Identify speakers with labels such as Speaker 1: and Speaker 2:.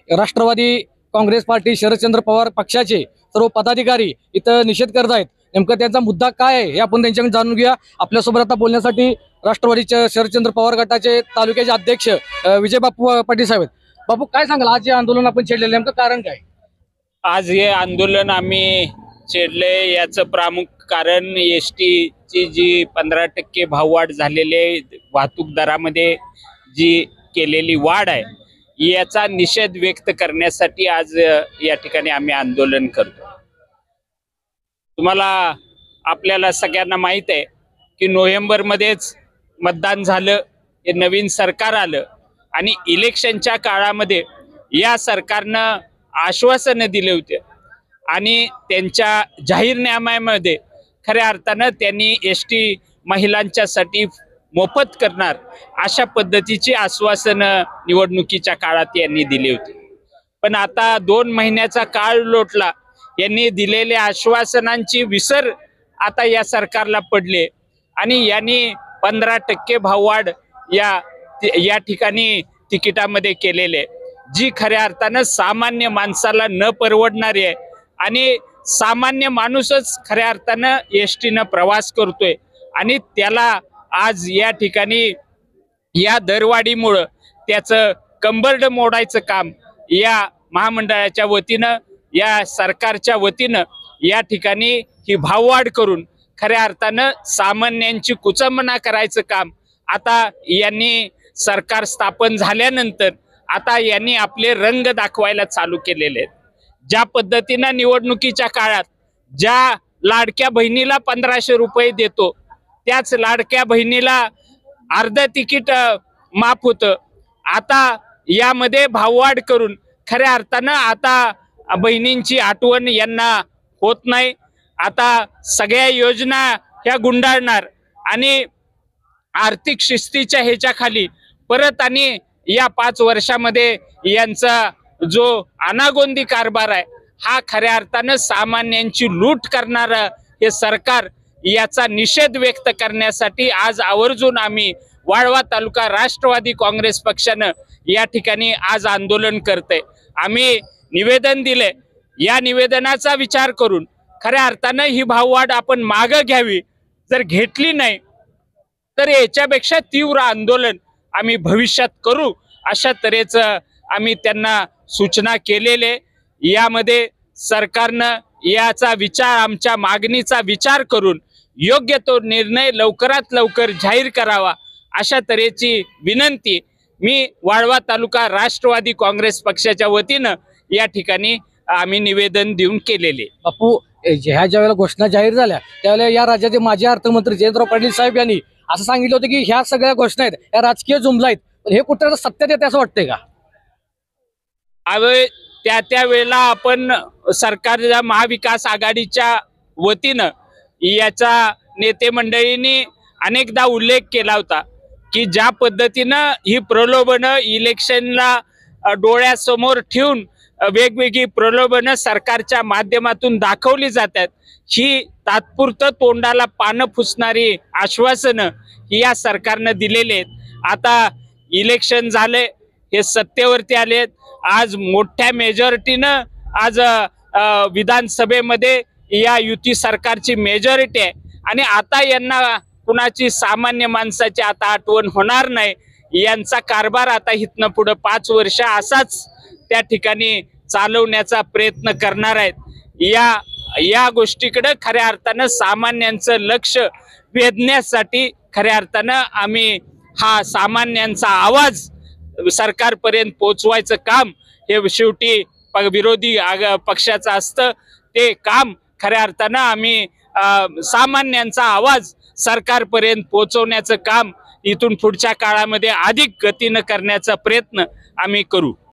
Speaker 1: Rashtrawadi Congress party Sharadchandra Pawar पक्षाचे सर्व पदाधिकारी इथं निषेध करत आहेत। नेमकं त्यांचा मुद्दा काय आहे हे आपण त्यांच्याकडून जाणून घेऊया। आपल्यासोबत आता बोलण्यासाठी राष्ट्रवादीचे शरदचंद्र पवार गटाचे तालुक्याचे अध्यक्ष विजय बापू पाटील साहेब आहेत। बापू, काय सांगाल, आज हे आंदोलन आपण छेडलेलं नेमकं कारण काय?
Speaker 2: आज हे आंदोलन आम्ही छेडले याचं प्रमुख कारण एसटी ची जी 15% भाववाढ झालेली वाहतूक दरामध्ये जी केलेली वाढ आहे याचा निषेध व्यक्त करण्यासाठी आज या ठिकाणी आम्ही आंदोलन करतो। तुम्हाला आपल्याला सगळ्यांना माहित आहे की नोव्हेंबर मध्येच मतदान झालं, हे नवीन सरकार आलं आणि इलेक्शनच्या काळामध्ये या सरकारनं आश्वासनं दिले होते आणि त्यांच्या जाहीरनाम्यामध्ये खऱ्या अर्थानं त्यांनी एसटी महिलांच्यासाठी मोफत करणार अशा पद्धतीची आश्वासनं निवडणुकीच्या काळात यांनी दिली होती। पण आता 2 महिन्याचा काळ लोटला, यांनी दिलेल्या आश्वासनांची विसर आता या सरकारला पडले आणि यांनी 15% भाववाढ या ठिकाणी तिकिटामध्ये केलेले, जी खऱ्या अर्थानं सामान्य माणसाला न परवडणारी आहे आणि सामान्य माणूसच खऱ्या अर्थानं एसटीनं प्रवास करतोय आणि त्याला आज या ठिकाणी या दरवाढीमुळं त्याचं कंबरड मोडायचं काम या महामंडळाच्या वतीनं, या सरकारच्या वतीनं या ठिकाणी ही भाववाढ करून खऱ्या अर्थानं सामान्यांची कुचंबना करायचं काम आता यांनी सरकार स्थापन झाल्यानंतर आता यांनी आपले रंग दाखवायला चालू केलेले आहेत। ज्या पद्धतीनं निवडणुकीच्या काळात ज्या लाडक्या बहिणीला 1500 रुपये देतो त्याच लाडक्या बहिणीला अर्ध तिकीट माफ होतं, आता यामध्ये भाववाढ करून खऱ्या अर्थानं आता बहिणींची आठवण यांना होत नाही। आता सगळ्या योजना ह्या गुंडाळणार आणि आर्थिक शिस्तीच्या ह्याच्या खाली परत आणि या 5 वर्षामध्ये यांचा जो अनागोंदी कारभार आहे हा खऱ्या अर्थानं सामान्यांची लूट करणारं हे सरकार, याचा निषेध व्यक्त करण्यासाठी आज आवर्जून आम्ही वाळवा तालुका राष्ट्रवादी काँग्रेस पक्षानं या ठिकाणी आज आंदोलन करतोय। आम्ही निवेदन दिले, या निवेदनाचा विचार करून खऱ्या अर्थानं ही भाववाढ आपण मागं घ्यावी, जर घेतली नाही तर याच्यापेक्षा तीव्र आंदोलन आम्ही भविष्यात करू अशा तऱ्हेचं आम्ही त्यांना सूचना केलेले। यामध्ये सरकारनं याचा विचार, आमच्या मागणीचा विचार करून योग्य तो निर्णय लवकरात लवकर जाहीर करावा अशा तऱ्हेची विनंती मी वाळवा तालुका राष्ट्रवादी काँग्रेस पक्षाच्या वतीनं या ठिकाणी आम्ही निवेदन देऊन केलेले।
Speaker 1: बापू, ह्या ज्या वेळेला घोषणा जाहीर झाल्या त्यावेळेला या राज्याचे माजी अर्थमंत्री जयंतराव पाटील साहेब यांनी असं सांगितलं होतं की ह्या सगळ्या घोषणा आहेत या राजकीय जुमला आहेत, पण हे कुठं सत्यात येते असं वाटतंय का?
Speaker 2: त्या वेळेला आपण सरकारच्या महाविकास आघाडीच्या वतीनं याचा नेते मंडळींनी अनेकदा उल्लेख केला होता की ज्या पद्धतीनं ही प्रलोभनं इलेक्शनला डोळ्यासमोर ठेवून वेगवेगळी प्रलोभनं सरकारच्या माध्यमातून दाखवली जातात, ही तात्पुरतं तोंडाला पानं फुसणारी आश्वासनं या सरकारनं दिलेले आहेत। आता इलेक्शन झाले, हे सत्तेवरती आलेत, आज मोठ्या मेजॉरिटीनं आज विधानसभेमध्ये या युती सरकारची मेजॉरिटी आहे आणि आता यांना कुणाची सामान्य माणसाची आता आठवण होणार नाही। यांचा कारभार आता इथनं पुढे 5 वर्ष असाच त्या ठिकाणी चालवण्याचा प्रयत्न करणार आहेत। या गोष्टीकडे खऱ्या अर्थानं सामान्यांचं लक्ष वेधण्यासाठी खऱ्या अर्थानं आम्ही हा सामान्यांचा आवाज सरकारपर्यंत पोहोचवायचं काम हे शेवटी विरोधी पक्षाचं असतं, ते काम खऱ्या अर्थानं आम्ही सामान्यांचा आवाज सरकारपर्यंत पोहोचवण्याचं काम इथून पुढच्या काळामध्ये अधिक गतीनं करण्याचा प्रयत्न आम्ही करू।